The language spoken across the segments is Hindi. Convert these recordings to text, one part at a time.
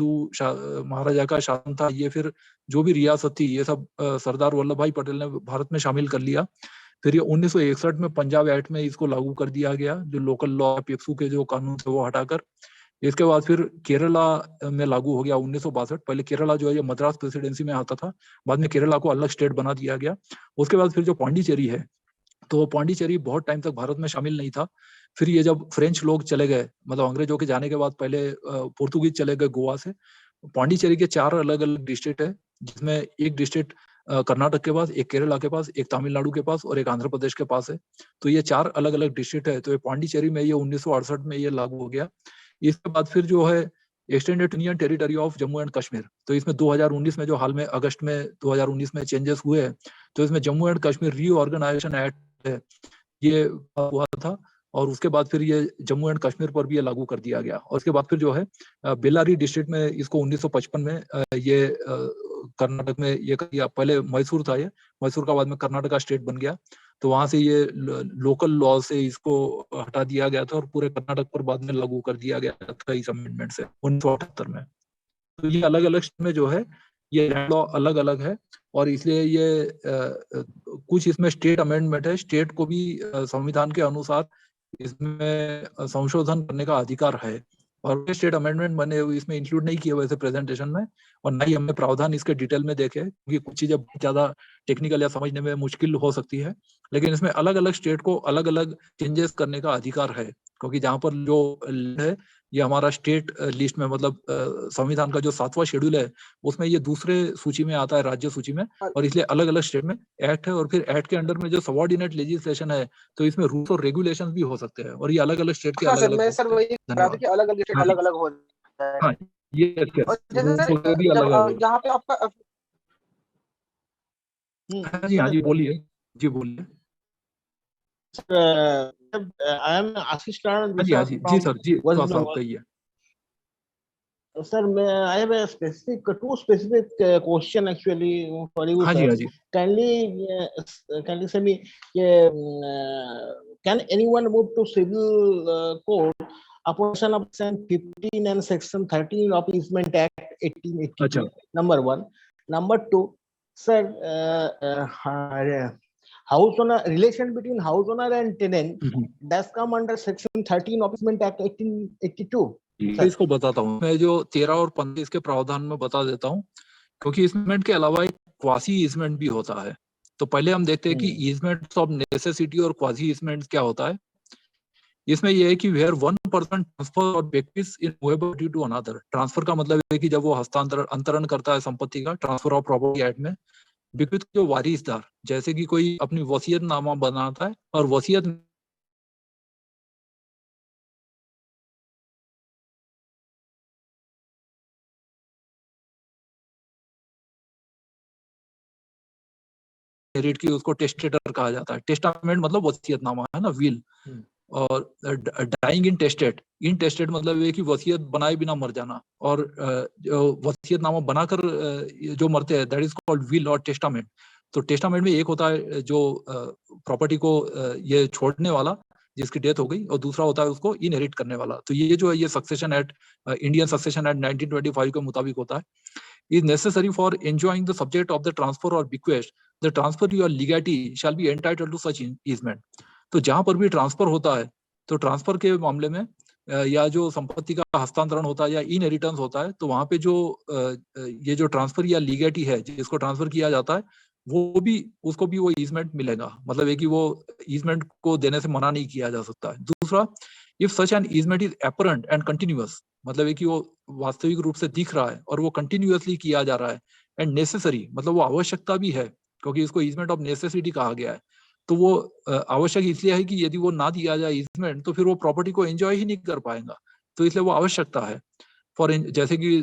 महाराजा का शासन था, ये फिर जो भी रियासत थी ये सब सरदार वल्लभ भाई पटेल ने भारत में शामिल कर लिया। फिर ये 1961 में पंजाब एक्ट में इसको लागू कर दिया गया, जो लोकल लॉ पेप्सू के जो कानून थे वो हटाकर। इसके बाद फिर केरला में लागू हो गया 1962। पहले केरला जो है ये मद्रास प्रेसिडेंसी में आता था, बाद में केरला को अलग स्टेट बना दिया गया। उसके बाद फिर जो पांडिचेरी है, तो पांडिचेरी बहुत टाइम तक भारत में शामिल नहीं था। फिर ये जब फ्रेंच लोग चले गए, मतलब अंग्रेजों के जाने के बाद पहले पोर्तुगीज चले गए गोवा से, पांडिचेरी के 4 अलग अलग डिस्ट्रिक्ट है, जिसमें एक डिस्ट्रिक्ट कर्नाटक के पास, एक केरला के पास, एक तमिलनाडु के पास और एक आंध्र प्रदेश के पास है। तो ये 4 अलग अलग डिस्ट्रिक्ट है। तो ये पांडिचेरी में ये 1968 में ये लागू हो गया। इसके बाद फिर जो है extended union territory of Jammu and Kashmir, तो इसमें 2019 में जो हाल में अगस्त में 2019 में चेंजेस हुए हैं, तो इसमें Jammu and Kashmir reorganisation act है, ये हुआ था। और उसके बाद फिर ये जम्मू एंड कश्मीर पर भी ये लागू कर दिया गया। और उसके बाद फिर जो है बेल्लारी डिस्ट्रिक्ट में इसको 1955 में ये कर्नाटक में ये किया। पहले मैसूर था, ये मैसूर का बाद में कर्नाटक स्टेट बन गया। तो वहां से ये लोकल लॉ से इसको हटा दिया गया था और पूरे कर्नाटक पर बाद में लागू कर दिया गया था इस अमेंडमेंट से 1978 में। तो ये अलग अलग में जो है ये लॉ अलग अलग है, और इसलिए ये कुछ इसमें स्टेट अमेंडमेंट है। स्टेट को भी संविधान के अनुसार इसमें संशोधन करने का अधिकार है, और स्टेट अमेंडमेंट बने हुए इसमें इंक्लूड नहीं किए वैसे प्रेजेंटेशन में, और ना ही हमने प्रावधान इसके डिटेल में देखे, क्योंकि कुछ चीजें ज्यादा टेक्निकल या समझने में मुश्किल हो सकती है। लेकिन इसमें अलग अलग स्टेट को अलग अलग चेंजेस करने का अधिकार है, क्योंकि जहाँ पर जो है ये हमारा स्टेट लिस्ट में, मतलब संविधान का जो 7वां शेड्यूल है उसमें ये दूसरे सूची में आता है, राज्य सूची में, और इसलिए अलग अलग स्टेट में एक्ट है। और फिर एक्ट के अंडर में जो सबऑर्डिनेट लेजिस्लेशन है, तो इसमें रूल्स और रेगुलेशंस भी हो सकते हैं, और ये अलग अलग स्टेट के अलग अलग मैं सर वही कह रहा था कि अलग अलग स्टेट अलग अलग हो जाए। हाँ, ये भी अलग अलग यहाँ पे आपका हाँ जी बोलिए, जी बोलिए। I am Ashish Karan. हाँ जी सर, जी साहब कहिए। Sir, I have a two specific question actually for you, हाँ sir. Ji. Kindly say me, can anyone move to civil court upon of Section 15 and Section 13 of Easement Act 1882? अच्छा। Number 1. Number 2, sir, house owner, relation between house owner and tenant does come under Section 13 of Easement Act 1882. इसको बताता हूँ मैं, जो 13 और 15 इसके प्रावधान में बता देता हूँ, क्योंकि ईजमेंट के अलावा एक क्वासी ईजमेंट भी होता है। तो पहले हम देखते हैं कि ईजमेंट ऑफ नेसेसिटी और क्वासी ईजमेंट क्या होता है। इसमें यह है कि वेयर वन पर्सन ट्रांसफर और बेक्विज इन मूवेबल टू अनदर। ट्रांसफर का मतलब है कि जब वो हस्तांतरण अंतरण करता है संपत्ति का, ट्रांसफर ऑफ प्रॉपर्टी एक्ट में, बेक्विज जो वारिसदार, जैसे कि कोई अपनी वसीयतनामा बनाता है और वसीयत की, उसको टेस्टेटर कहा जाता है। टेस्टामेंट मतलब वसीयतनामा है ना, विल। और डाइंग इन टेस्टेड मतलब ये कि वसीयत बनाए बिना मर जाना, और वसीयतनामा बनाकर जो मरते हैं, दैट इज कॉल्ड विल और टेस्टामेंट। तो टेस्टामेंट में एक होता है जो प्रॉपर्टी को ये छोड़ने वाला जिसकी डेथ हो गई, और दूसरा होता है उसको इनहेरिट करने वाला। तो ये जो है ये succession act, Indian succession act 1925 के मुताबिक होता है। is necessary for enjoying the subject of the transfer or bequest, the transfer or legatee shall be entitled to such easement. तो जहां पर भी ट्रांसफर होता है, तो ट्रांसफर के मामले में या जो संपत्ति का हस्तांतरण होता है या इनहेरिटेंस होता है, तो वहां पे जो ये जो ट्रांसफर या लीगेटी है जिसको ट्रांसफर किया जाता है, वो भी उसको भी वो ईजमेंट मिलेगा। मतलब है कि वो ईजमेंट को देने से मना नहीं किया जा सकता है। दूसरा, if such an easement is apparent and continuous, मतलब है कि वो वास्तविक रूप से दिख रहा है और वो कंटिन्यूअसली किया जा रहा है, एंड नेसेसरी मतलब वो आवश्यकता भी है, क्योंकि इसको ईजमेंट ऑफ नेसेसिटी कहा गया है। तो वो आवश्यक इसलिए है कि यदि वो ना दिया जाए ईजमेंट, तो फिर वो प्रॉपर्टी को एंजॉय ही नहीं कर पाएगा, तो इसलिए वो आवश्यकता है। फॉर जैसे कि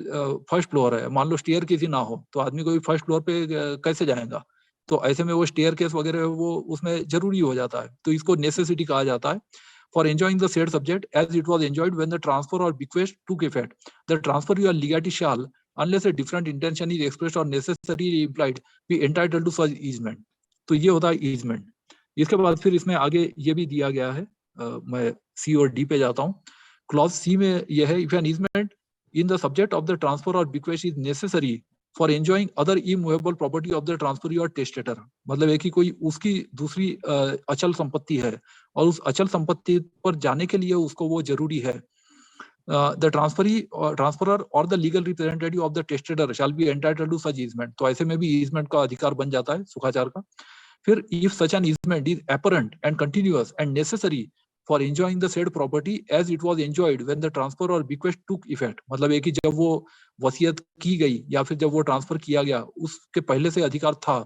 फर्स्ट फ्लोर है, मान लो स्टेयर किसी ना हो, तो आदमी को भी फर्स्ट फ्लोर पे कैसे जाएगा, तो ऐसे में वो स्टेयर केस वगैरह वो उसमें जरूरी हो जाता है, तो इसको नेसेसिटी कहा जाता है। For enjoying the said subject as it was enjoyed when the transfer or bequest took effect, the transfer or legatee shall, unless a different intention is expressed or necessarily implied, be entitled to such easement. तो ये होता है easement। इसके बाद फिर इसमें आगे ये भी दिया गया है, मैं सी और डी पे जाता हूँ। क्लॉज सी में यह है, if an easement in the subject of the transfer or bequest is necessary for enjoying other immovable property of the transferee or testator. मतलब है कि कोई उसकी दूसरी अचल संपत्ति है और उस अचल संपत्ति पर जाने के लिए उसको वो जरूरी है. The transferee or transferor or the legal representative of the testator shall be entitled to such easement. तो ऐसे में भी easement का अधिकार बन जाता है सुखाचार का. फिर if such an easement is apparent and continuous and necessary for enjoying the said property as it was enjoyed when the transfer or bequest took effect. मतलब है कि जब वो वसीयत की गई या फिर जब वो ट्रांसफर किया गया उसके पहले से अधिकार था,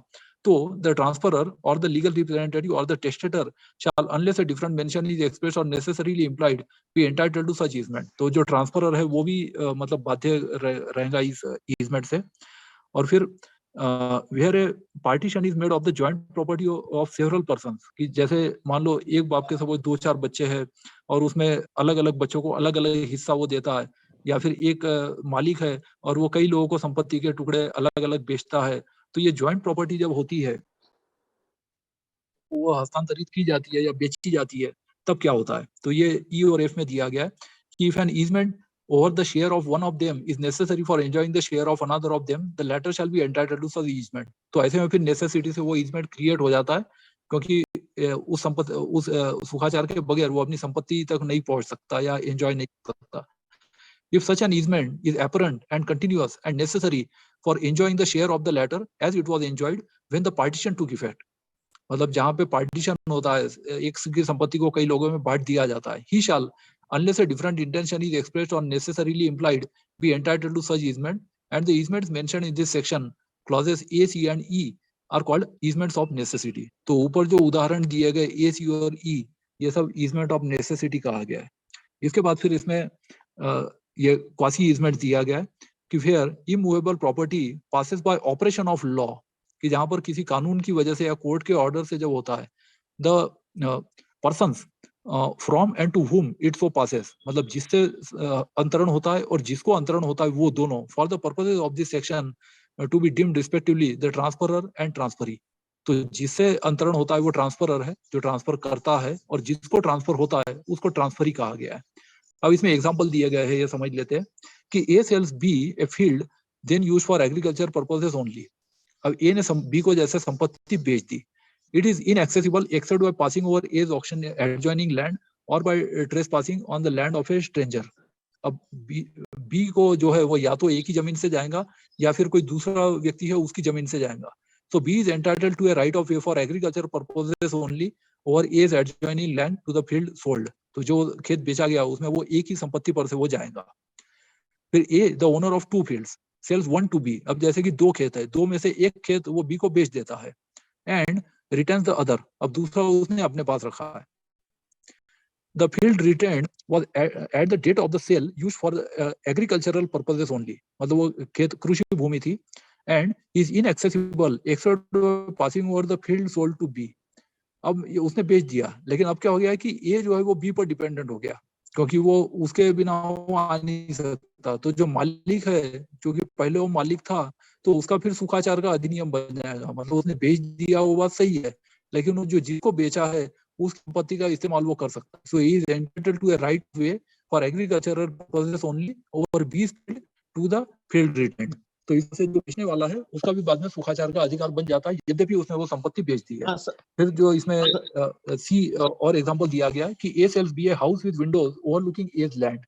तो the transferor or the legal representative or the testator shall, unless a different mention is expressed or necessarily implied, be entitled to such easement. तो जो ट्रांसफरर है वो भी मतलब बाध्य रहेगा इस easement से. और फिर where a partition is made of the joint property of several persons, कि जैसे मान लो एक बाप के सपोज 2-4 बच्चे हैं और उसमें अलग अलग बच्चों को अलग अलग हिस्सा वो देता है, या फिर एक मालिक है और वो कई लोगों को संपत्ति के टुकड़े अलग अलग बेचता है. तो ये जॉइंट प्रॉपर्टी जब होती है वो हस्तांतरित की जाती है या बेची जाती है, तब क्या होता है. तो ये ई और एफ में दिया गया है कि if an easement over the share of one of them is necessary for enjoying the share of another of them, the latter shall be entitled to such easement. तो ऐसे में फिर नेसेसिटी से वो easement क्रिएट हो जाता है, क्योंकि उस संपत्ति उस सुखाचार के बगैर वो अपनी संपत्ति तक नहीं पहुंच सकता या एंजॉय नहीं कर सकता. If such an easement is apparent and continuous and necessary for enjoying the share of the latter as it was enjoyed when the partition took effect. मतलब जहाँ पे पार्टीशन होता है, एक की संपत्ति को कई लोगों में बांट दिया जाता है, he shall, unless a different intention is expressed or necessarily implied, be entitled to such easement, and the easements mentioned in this section, clauses A, C and E, are called easements of necessity. तो ऊपर जो उदाहरण दिए गए A, C और E, ये सब easement of necessity कहा गया है. इसके बाद फिर इसमें ये quasi easement दिया गया है कि where immovable property passes by operation of law, कि जहां पर किसी कानून की वजह से या कोर्ट के ऑर्डर से जब होता है, the persons from and to whom it so passes, मतलब जिससे अंतरण होता है और जिसको अंतरण होता है वो दोनों, for the purposes of this section to be deemed respectively the transferor and transferee. तो जिससे अंतरण होता है वो ट्रांसफरर है जो ट्रांसफर करता है, और जिसको ट्रांसफर होता है उसको ट्रांसफरी कहा गया है. अब इसमें एग्जांपल दिए गए हैं, ये समझ लेते हैं कि A sells B a field then use for agriculture purposes only. अब ए ने बी को जैसे संपत्ति बेच दी. It is inaccessible except by passing over A's auction adjoining land or by trespassing on the land of a stranger. अब B को जो है वो या तो एक ही जमीन से जाएगा या फिर कोई दूसरा व्यक्ति है उसकी जमीन से जाएगा. So B is entitled to a right of way for agriculture purposes only over A's adjoining land to the field sold. तो जो खेत बेचा गया उसमें वो एक ही संपत्ति पर से वो जाएगा. फिर A, the owner of two fields, sells one to B. अब जैसे कि 2 खेत है, 2 में से एक खेत वो B को बेच देता है and returns the other. अब दूसरा उसने अपने पास रखा है. The field retained was at the date of the sale used for agricultural purposes only. मतलब वो खेत कृषि भूमि थी and is inaccessible except passing over the field sold to B. अब ये उसने बेच दिया, लेकिन अब क्या हो गया है कि A जो है वो B पर डिपेंडेंट हो गया, क्योंकि वो उसके बिना वो आ नहीं सकता. तो जो मालिक है, जो कि पहले वो मालिक था, तो उसका फिर सुखाचार का अधिनियम बन जाएगा. मतलब उसने बेच दिया वो बात सही है, लेकिन वो जो जिसको बेचा है उस संपत्ति का इस्तेमाल वो कर सकता है. So he is entitled to a right way for agricultural purposes only over B field to the field retained. तो इससे जो बेचने वाला है उसका भी बाद में सुखाचार का अधिकार बन जाता है, यद्यपि उसने वो संपत्ति बेच दी है. फिर जो इसमें सी और एग्जांपल दिया गया है कि A sells B a house with windows overlooking his land.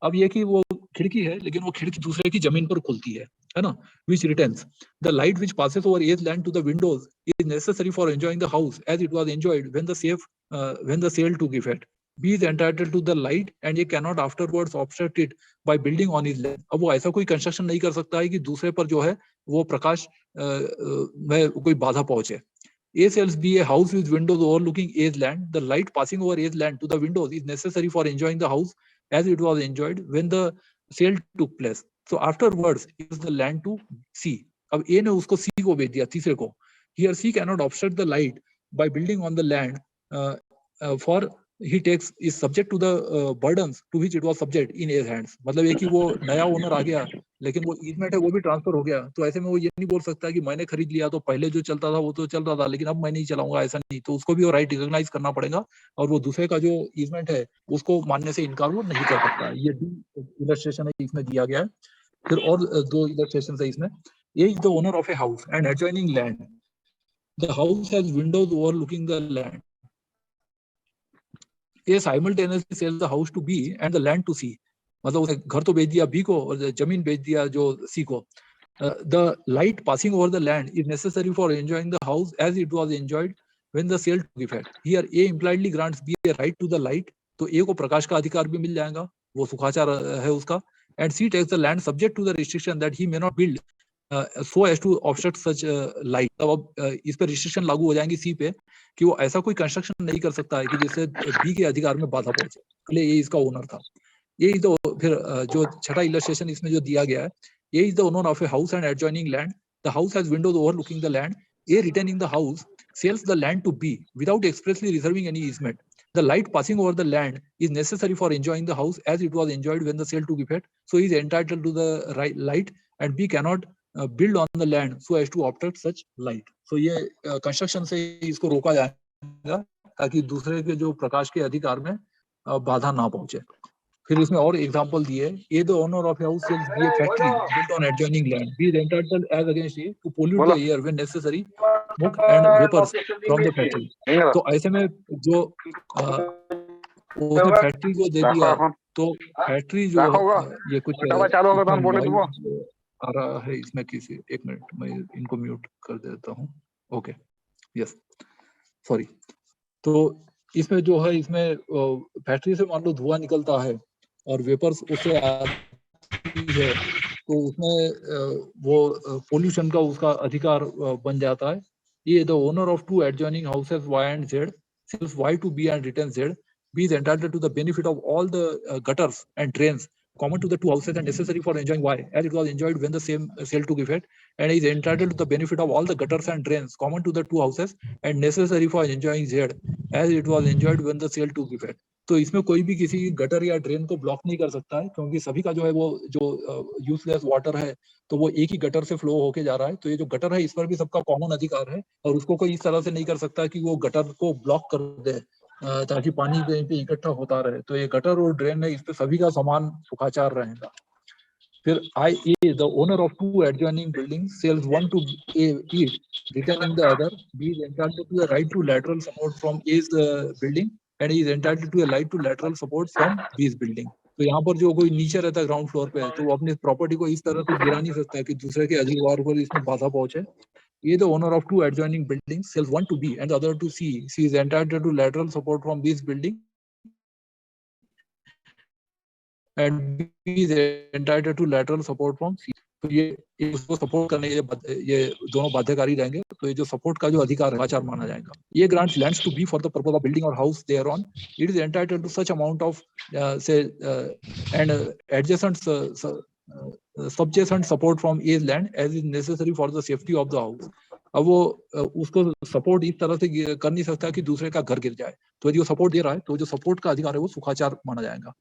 अब ये कि वो खिड़की है, लेकिन वो खिड़की दूसरे की जमीन पर खुलती है ना. Which retains the light which passes over A's land to the windows is necessary for enjoying the house as it was enjoyed when the sale took effect. B is entitled to the light and he cannot afterwards obstruct it by building on his land. अब वो ऐसा कोई कंस्ट्रक्शन नहीं कर सकता है कि दूसरे पर जो है वो प्रकाश में कोई बाधा पहुंचे. A sells B a house with windows overlooking A's land. The light passing over A's land to the windows is necessary for enjoying the house as it was enjoyed when the sale took place. So afterwards is the land to C. अब A ने उसको C को बेच दिया, तीसरे को. Here C cannot obstruct the light by building on the land for he takes is subject to the burdens to which it was subject in A's hands. मतलब ये कि वो नया ओनर आ गया लेकिन वो ईजमेंट है वो भी ट्रांसफर हो गया, तो ऐसे में वो ये नहीं बोल सकता कि मैंने खरीद लिया तो पहले जो चलता था वो तो चल रहा था लेकिन अब मैं नहीं चलाऊंगा, ऐसा नहीं। तो उसको भी वो राइट रिकॉग्नाइज करना पड़ेगा और वो दूसरे का जो ईजमेंट है उसको मानने से इनकार वो नहीं कर सकता। ये इलस्ट्रेशन है इसमें दिया गया है। फिर और दो इलस्ट्रेशन है इसमें। ये is the owner of a house and adjoining land, the house has windows overlooking the land, ये simultaneously sells the house to B and the land to C, मतलब उसने घर तो बेच दिया बी को और जमीन बेच दिया जो सी को। The light passing over the land is necessary for enjoying the house as it was enjoyed when the sale to effect, here A impliedly grants B a right to the light, तो ए को प्रकाश का अधिकार भी मिल जाएगा, वो सुखाचार है उसका। And C takes the land subject to the restriction that he may not build so as to obstruct such light. अब इस पर रिस्ट्रिक्शन लागू हो जाएंगी सी पे कि वो ऐसा कोई कंस्ट्रक्शन नहीं कर सकता है कि जिससे बी के अधिकार में बाधा पहुंचे, इसलिए ये इसका ओनर था। ये तो फिर जो छठा इलस्ट्रेशन इसमें जो दिया गया है, ये is the owner of a house and adjoining land, the house has windows overlooking the land, A retaining the house sells the land to B without expressly reserving any easement, the light passing over the land is necessary for enjoying the house as it was enjoyed when the sale took effect, so he is entitled to the right light and B cannot build on the land so as to obstruct such light. So ये कंस्ट्रक्शन से इसको रोका जाएगा ताकि दूसरे के जो प्रकाश के अधिकार में बाधा ना पहुंचे। फिर इसमें और एग्जांपल दिए, A the owner of house sells B a factory built on adjoining land, B is entitled as against A to pollute the air when necessary smoke and vapours from the factory. तो ऐसे में जो उसने फैक्ट्री को दे दिया तो फैक्ट्री जो ये कुछ आ रहा है इसमें, किसी एक मिनट मैं इनको म्यूट कर देता हूँ। Okay yes sorry. तो इसमें जो है इसमें फैक्ट्री से मान लो धुआं निकलता है और वेपर्स उससे आती है तो उसमें वो पोल्यूशन का उसका अधिकार बन जाता है। ये the owner of two adjoining houses Y and Z sells Y to B and return Z, B is entitled to the benefit of all the gutters and drains common to the two houses and necessary for enjoying Y as it was enjoyed when the same sale took effect, and is entitled to the benefit of all the gutters and drains common to the two houses and necessary for enjoying Z as it was enjoyed when the sale took effect. तो इसमें कोई भी किसी गटर या ड्रेन को ब्लॉक नहीं कर सकता है क्योंकि सभी का जो है वो जो यूजलेस वाटर है तो वो एक ही गटर से फ्लो होके जा रहा है। तो ये जो गटर है इस पर भी सबका कॉमन अधिकार है और उसको कोई इस तरह से नहीं कर सकता कि वो गटर को ब्लॉक कर दे ताकि पानी कहीं पे इकट्ठा होता रहे। तो ये गटर और ड्रेन है, इस पे सभी का समान सुखाचार रहेगा। फिर आई A the owner of two adjoining building sells one to A it returning the other, B is entitled to the right to lateral support from A's building and is entitled to a right to lateral support from B's building. तो यहाँ पर जो कोई नीचे रहता है ग्राउंड फ्लोर पे तो वो अपनी प्रॉपर्टी को इस तरह से गिरा नहीं सकता है कि दूसरे के अधिकार पर इसमें बाधा पहुंचे। A, the owner of two adjoining buildings, sells one to B and the other to C. C is entitled to lateral support from B's building and B is entitled to lateral support from C. तो ये उसको सपोर्ट करने ये दोनों बाध्यकारी रहेंगे। तो ये जो सपोर्ट का जो अधिकार है आचार माना जाएगा। ये grants lands to B for the purpose of building or house thereon. It is entitled to such amount of and adjacent subjacent support from A's land as is necessary for the safety of the house. अब वो उसको सपोर्ट इस तरह से कर नहीं सकता कि दूसरे का घर गिर जाए। तो यदि वो सपोर्ट दे रहा है तो जो सपोर्ट का अधिकार है वो सुखाचार माना जाएगा।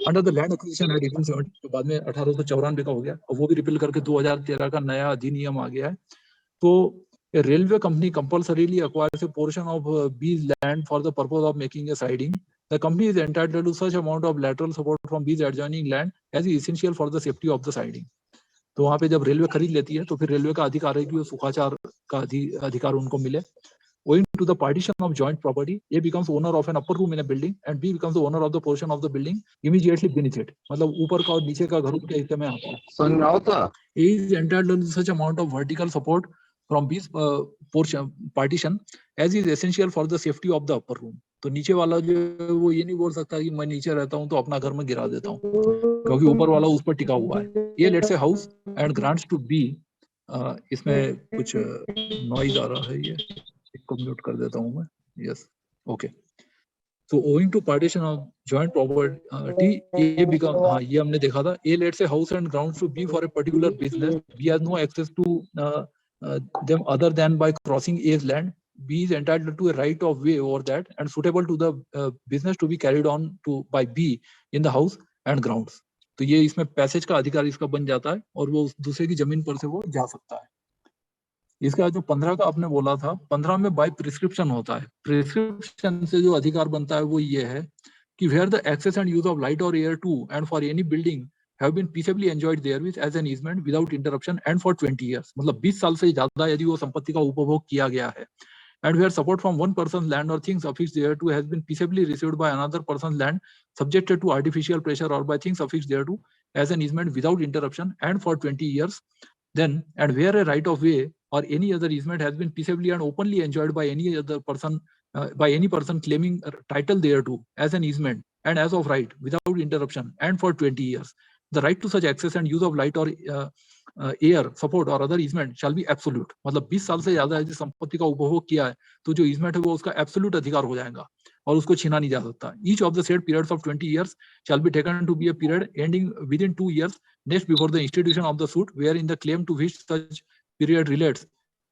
Under the land acquisition act 1870 जो बाद में 1894 का हो गया और वो भी रिपील करके 2013 का नया अधिनियम आ गया है। तो railway company compulsorily acquires a portion of B's land for the purpose of making a siding. The company is entitled to such amount of lateral support from these adjoining land as is essential for the safety of the siding. तो वहाँ पे जब रेलवे खरीद लेती है तो फिर रेलवे का अधिकार है कि वो सुखाचार का अधिकार उनको मिले। Owing to the partition of joint property, A becomes owner of an upper room in a building and B becomes the owner of the portion of the building immediately beneath it. मतलब ऊपर का और नीचे का घर के हिस्से में आता है। समझाओ। A is entitled to such amount of vertical support from B's portion partition as is essential for the safety of the upper room. तो नीचे वाला जो वो ये नहीं बोल सकता कि मैं नीचे रहता हूँ तो अपना घर में गिरा देता हूँ क्योंकि ऊपर वाला उस पर टिका हुआ है। ये lets A house and grants to B, इसमें कुछ नॉइज आ रहा है, ये इसको म्यूट कर देता हूँ मैं। Yes okay. So owing to partition of joint property, A become ये हमने देखा था। A lets a house and grounds to B for a particular business. B has no access to them other than by crossing A's land. B is entitled to a right of way over that and suitable to the business to be carried on to by B in the house and grounds. तो ये इसमें पैसेज का अधिकार इसका बन जाता है और वो दूसरे की जमीन पर से वो जा सकता है। इसका जो 15 का आपने बोला था, 15 में बाय प्रिस्क्रिप्शन होता है। प्रिस्क्रिप्शन से जो अधिकार बनता है वो ये है कि where the access and use of light और air to and for any building have been peacefully enjoyed therewith as an easement without interruption and for 20 years, मतलब 20 साल से ज्यादा यदि वो संपत्ति का उपभोग किया गया है, and where support from one person's land or things affixed thereto has been peaceably received by another person's land subjected to artificial pressure or by things affixed thereto as an easement without interruption and for 20 years, then and where a right of way or any other easement has been peaceably and openly enjoyed by any other person by any person claiming title thereto as an easement and as of right without interruption and for 20 years, the right to such access and use of light or air support और other easement shall be absolute, मतलब 20 साल से ज्यादा यदि संपत्ति का उपभोग किया है तो जो ईजमेंट है वो उसका एब्सोल्यूट अधिकार हो जाएगा और उसको छीना नहीं जा सकता। Each of the said periods of 20 years shall be taken to be a period ending within 2 years next before the institution of the suit wherein the claim to which such period relates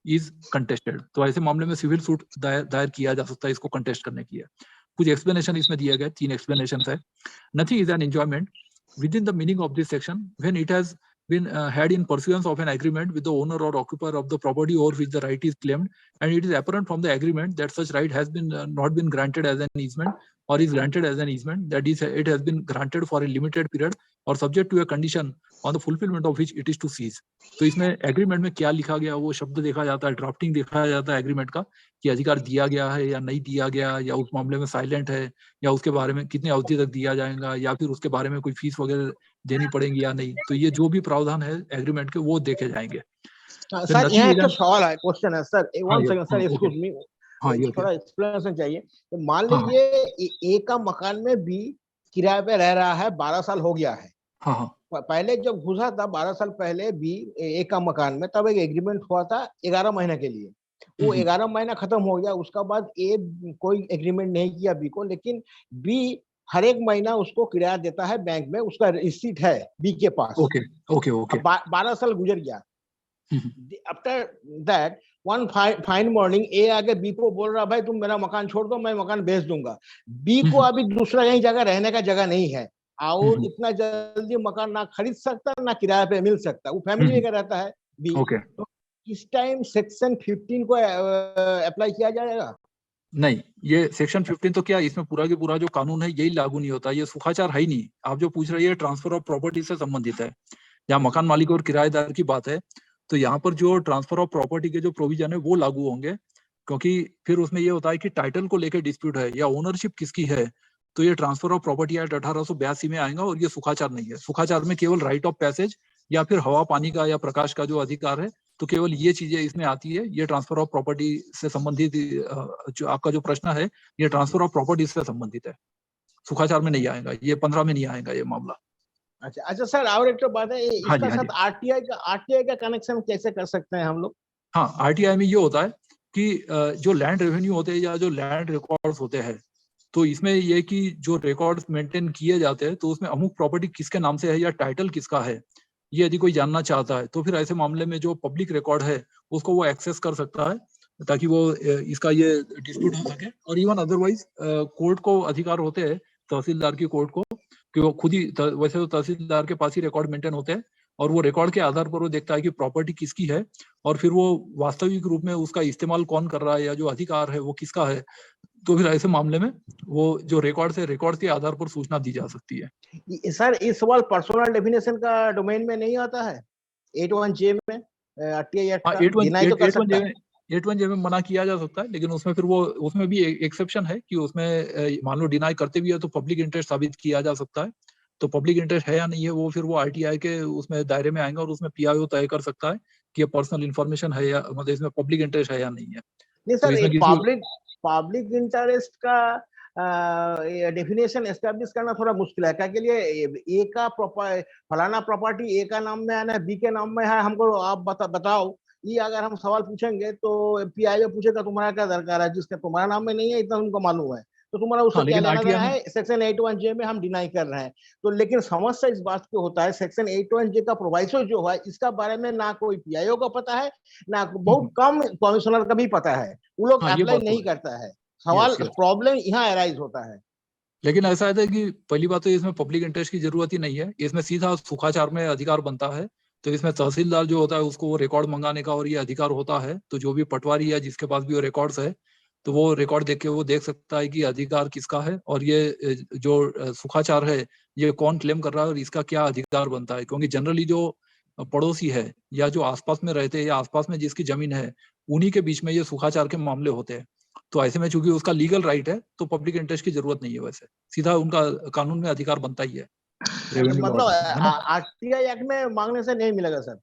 is contested। तो ऐसे मामले में सिविल सूट दायर किया जा सकता है इसको कंटेस्ट करने के लिए। कुछ एक्सप्लेनेशन इसमें दिया गया, 3 एक्सप्लेनेशन है। Nothing is an enjoyment within the meaning of this section when it has been had in pursuance of an agreement with the owner or occupier of the property over which the right is claimed, and it is apparent from the agreement that such right has been not been granted as an easement or is granted as an easement, that is it has been granted for a limited period or subject to a condition on the fulfillment of which it is to cease। तो इसमें एग्रीमेंट में क्या लिखा गया वो शब्द देखा जाता है, ड्राफ्टिंग देखा जाता है एग्रीमेंट का कि अधिकार दिया गया है या नहीं दिया गया, या उस मामले में साइलेंट है, या उसके बारे में कितने अवधि तक दिया जाएगा, या फिर उसके बारे में कोई फीस वगैरह देनी पड़ेगी या नहीं। तो ये जो भी प्रावधान है एग्रीमेंट के वो देखे जाएंगे। सर यहाँ एक सवाल है, क्वेश्चन है sir, one second sir, excuse me, थोड़ा एक्सप्लेनेशन चाहिए। तो मान लीजिए ए का मकान में बी किराए पे रह रहा है, 12 साल हो गया है। पहले जब घुसा था 12 साल पहले बी ए का मकान में, तब एक एग्रीमेंट हुआ था 11 महीने के लिए। वो 11 महीना खत्म हो गया, उसका बाद ए कोई एग्रीमेंट नहीं किया बी को, लेकिन बी हर एक महीना उसको किराया देता है बैंक में, उसका रिसीट है बी के पास। Okay okay okay. 12 साल गुजर गया। After that one fine morning A आके बी को बोल रहा, भाई तुम मेरा मकान छोड़ दो, मैं मकान बेच दूंगा। बी को अभी दूसरा कहीं जगह रहने का जगह नहीं है और इतना जल्दी मकान ना खरीद सकता ना किराए पे मिल सकता, वो फैमिली लेकर रहता है बी। तो इस टाइम सेक्शन 15 को अप्लाई किया जाएगा? नहीं, ये सेक्शन 15 तो क्या, इसमें पूरा के पूरा जो कानून है यही लागू नहीं होता। ये सुखाचार है ही नहीं। आप जो पूछ रही है ट्रांसफर ऑफ प्रॉपर्टी से संबंधित है, यहाँ मकान मालिक और किराएदार की बात है, तो यहाँ पर जो ट्रांसफर ऑफ प्रॉपर्टी के जो प्रोविजन है वो लागू होंगे, क्योंकि फिर उसमें ये होता है कि टाइटल को लेकर डिस्प्यूट है या ओनरशिप किसकी है, तो ये ट्रांसफर ऑफ प्रॉपर्टी एक्ट 1882 में आएगा और ये सुखाचार नहीं है। सुखाचार में केवल राइट ऑफ पैसेज या फिर हवा पानी का या प्रकाश का जो अधिकार है, तो केवल ये चीजें इसमें आती है। ये ट्रांसफर ऑफ प्रॉपर्टी से संबंधित जो आपका जो प्रश्न है, ये ट्रांसफर ऑफ प्रॉपर्टी से संबंधित है, सुखाचार में नहीं आएगा, ये 15 में नहीं आएगा ये मामला। अच्छा सर, और एक तो बात है, इसका साथ आरटीआई का कनेक्शन कैसे कर सकते हैं हम लोग? हाँ, आरटीआई में ये होता है कि जो लैंड रेवेन्यू होते हैं या जो लैंड रिकॉर्ड्स होते हैं, तो इसमें ये कि जो रिकॉर्ड्स मेंटेन किए जाते हैं, तो उसमें अमुक प्रॉपर्टी किसके नाम से है या टाइटल किसका है, ये यदि कोई जानना चाहता है तो फिर ऐसे मामले में जो पब्लिक रिकॉर्ड है उसको वो एक्सेस कर सकता है, ताकि वो इसका ये डिस्प्यूट हो सके। और इवन अदरवाइज कोर्ट को अधिकार होते हैं, तहसीलदार की कोर्ट को, कि वो खुद ही, वैसे तो तहसीलदार के पास ही रिकॉर्ड मेंटेन होते हैं, और वो रिकॉर्ड के आधार पर वो देखता है कि प्रॉपर्टी किसकी है, और फिर वो वास्तविक रूप में उसका इस्तेमाल कौन कर रहा है या जो अधिकार है वो किसका है। तो फिर ऐसे मामले में वो जो रिकॉर्ड है, रिकॉर्ड के आधार पर सूचना दी जा सकती है। सर, इस सवाल पर्सनल डेफिनेशन का डोमेन में नहीं आता है 81J में? आरटीआई एक्ट का डिनाई तो कर सकता है। 81J में मना किया जा सकता है, लेकिन उसमें फिर वो, उसमें भी एक्सेप्शन है कि उसमें मान लो डिनाई करते भी है तो पब्लिक इंटरेस्ट साबित किया जा सकता है। तो पब्लिक इंटरेस्ट है या नहीं है, वो फिर वो आरटीआई के उसमें दायरे में आएंगे और उसमें पीआईओ तय कर सकता है कि ये पर्सनल इंफॉर्मेशन है या मतलब इसमें पब्लिक इंटरेस्ट है या नहीं है। नहीं सर, तो पब्लिक इंटरेस्ट का डेफिनेशन एस्टैब्लिश करना थोड़ा मुश्किल है। क्या के लिए ए का फलाना प्रॉपर्टी ए का नाम में है ना बी के नाम में है, हमको आप बताओ। ये अगर हम सवाल पूछेंगे तो पीआईओ पूछेगा तुम्हारा क्या दरकार है, जिसका तुम्हारा नाम में नहीं है इतना उनको मालूम है, तो तुम्हारा उससे क्या लेना देना है। सेक्शन 81J में हम डिनाई कर रहे हैं। तो लेकिन समस्या इस बात को होता है, सेक्शन 81J का प्रोवाइसो जो है, इसका बारे में ना कोई पीआईओ को पता है, ना बहुत कम कमिश्नर का भी पता है, वो लोग अप्लाई नहीं करता है। सवाल प्रॉब्लम यहाँ अराइज होता है। लेकिन ऐसा है कि पहली बात तो इसमें पब्लिक इंटरेस्ट की जरूरत ही नहीं है, इसमें सीधा सुखाचार में अधिकार बनता है। तो इसमें तहसीलदार जो होता है उसको वो रिकॉर्ड मंगाने का और ये अधिकार होता है। तो जो भी पटवारी है जिसके पास भी वो रिकॉर्ड्स है, तो वो रिकॉर्ड देख के वो देख सकता है कि अधिकार किसका है और ये जो सुखाचार है ये कौन क्लेम कर रहा है और इसका क्या अधिकार बनता है। क्योंकि जनरली जो पड़ोसी है या जो आसपास में रहते हैं या आसपास में जिसकी जमीन है, उन्हीं के बीच में ये सुखाचार के मामले होते हैं। तो ऐसे में चूंकि उसका लीगल राइट है तो पब्लिक इंटरेस्ट की जरूरत नहीं है, वैसे सीधा उनका कानून में अधिकार बनता ही है। मतलब आरटीआई एक्ट में मांगने से नहीं मिलेगा सर?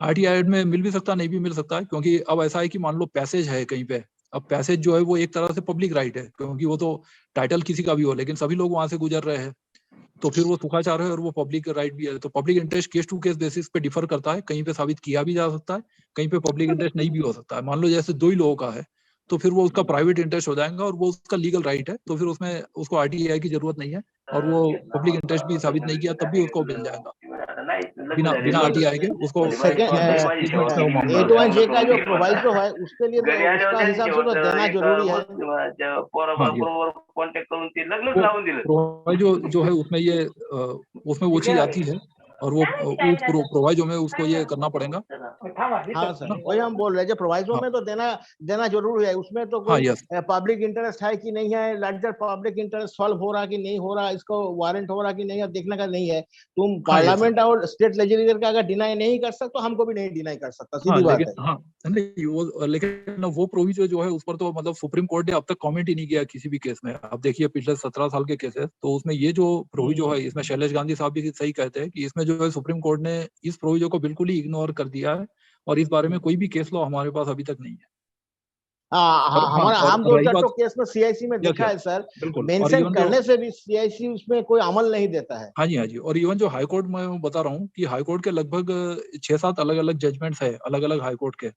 आरटीआई एक्ट में मिल भी सकता, नहीं भी मिल सकता है, क्योंकि अब ऐसा है कि मान लो पैसेज है कहीं पे, अब पैसेज जो है वो एक तरह से पब्लिक राइट है, क्योंकि वो तो टाइटल किसी का भी हो लेकिन सभी लोग वहां से गुजर रहे हैं, तो फिर वो सुखाचार है और वो पब्लिक राइट भी है। तो public interest case to case basis पे डिफर करता है, कहीं पे साबित किया भी जा सकता है, कहीं पे पब्लिक इंटरेस्ट नहीं भी हो सकता है। मान लो जैसे 2 ही लोगों का है तो फिर वो उसका प्राइवेट इंटरेस्ट हो जाएगा और वो उसका लीगल राइट है, तो फिर उसमें उसको आरटीआई की जरूरत नहीं है और वो पब्लिक इंटरेस्ट भी साबित नहीं किया तब भी उसको मिल जाएगा बिना आरटीआई के। उसको 8(1)(j) का जो प्रोवाइजो है उसके लिए तो उसका हिसाब से तो देना जरूरी है। प्रोवाइजो जो है उसमें ये उसमें वो चीज आती है और वो उस प्रोवाइजो में उसको ये करना पड़ेगा। हाँ सर, वही हम बोल रहे हैं, जो प्रोवाइजो में तो देना जरूरी है, उसमें तो कोई पब्लिक इंटरेस्ट है कि नहीं है, लार्जर पब्लिक इंटरेस्ट सॉल्व हो रहा कि नहीं हो रहा, इसको वारंट हो रहा कि नहीं, देखने का नहीं है। तुम पार्लियामेंट और स्टेट लेजिस्लेचर का अगर डिनाई नहीं कर सकते तो हमको भी नहीं डिनाई कर सकता, सीधी बात है। हाँ नहीं वो, लेकिन वो प्रोविजो जो है उस पर तो मतलब सुप्रीम कोर्ट ने अब तक कमेंट ही नहीं किया किसी भी केस में। अब देखिए पिछले 17 साल के केसेस, तो उसमें ये जो प्रोविजो है, इसमें शैलेश गांधी साहब भी सही कहते हैं कि इसमें जो है सुप्रीम कोर्ट ने इस प्रोविजो को बिल्कुल ही इग्नोर कर दिया है और इस बारे में कोई भी केस लॉ हमारे पास अभी तक नहीं है। हम 2-4 केस में सीआईसी में देखा है सर, मेंशन करने से भी सीआईसी उसमें कोई अमल नहीं देता है। हाँ जी, और इवन जो हाई कोर्ट में बता रहा हूँ कि हाई कोर्ट के लगभग 6-7 अलग-अलग जजमेंट्स है अलग-अलग हाई कोर्ट के,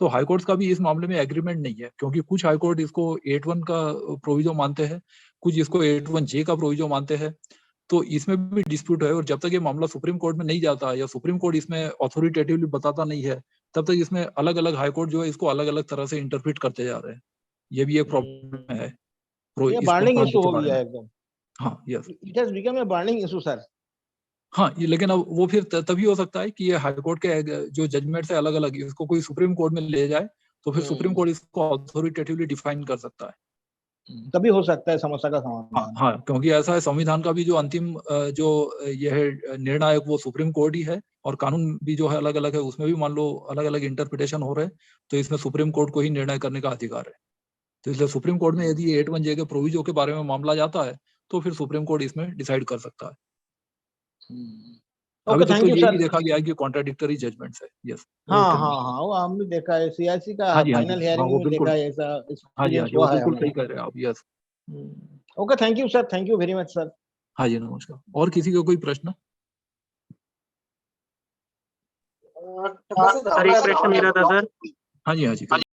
तो हाई कोर्ट का भी इस मामले में एग्रीमेंट नहीं है, क्योंकि कुछ हाई कोर्ट इसको 8(1) का प्रोविजो मानते हैं, कुछ इसको 8(1)(j) का प्रोविजो मानते हैं। तो इसमें भी डिस्प्यूट है और जब तक ये मामला सुप्रीम कोर्ट में नहीं जाता या सुप्रीम कोर्ट इसमें अथॉरिटेटिवली बताता नहीं है, तब तक इसमें अलग-अलग हाई कोर्ट जो है इसको अलग-अलग तरह से इंटरप्रेट करते जा रहे हैं। ये भी एक प्रॉब्लम है। ये बर्निंग इशू हो गया है एकदम। हाँ, yes. It has become a burning issue sir. हाँ, ये लेकिन अब वो फिर तभी हो सकता है कि ये हाई कोर्ट के जो जजमेंट्स है अलग-अलग, इसको कोई सुप्रीम कोर्ट में ले जाए, तो फिर सुप्रीम कोर्ट इसको अथॉरिटेटिवली डिफाइन कर सकता है। तभी हो सकता है समस्या का समाधान। हाँ, क्योंकि ऐसा है संविधान का भी जो अंतिम जो यह निर्णय है वो सुप्रीम कोर्ट ही है और कानून भी जो है अलग-अलग है, उसमें भी मान लो अलग-अलग इंटरप्रिटेशन हो रहे हैं, तो इसमें सुप्रीम कोर्ट को ही निर्णय करने का अधिकार है। तो इसलिए सुप्रीम कोर्ट में यदि 8(1)(j) के प्रोविजो के बारे में मामला जाता है, तो फिर सुप्रीम कोर्ट इसमें डिसाइड कर सकता है। अभी तक तो ये भी देखा गया है कि कॉन्ट्राडिक्टरी जजमेंट्स है। यस। हाँ, वो हमने देखा है, सीआईसी का फाइनल हियरिंग में देखा है ऐसा एक्सपीरियंस हुआ है। बिल्कुल सही कह रहे हैं आप। Yes. Okay, thank you sir, thank you very much sir. हाँ जी, नमस्कार। और किसी का कोई प्रश्न? सर एक प्रश्न मेरा था सर। हाँ जी।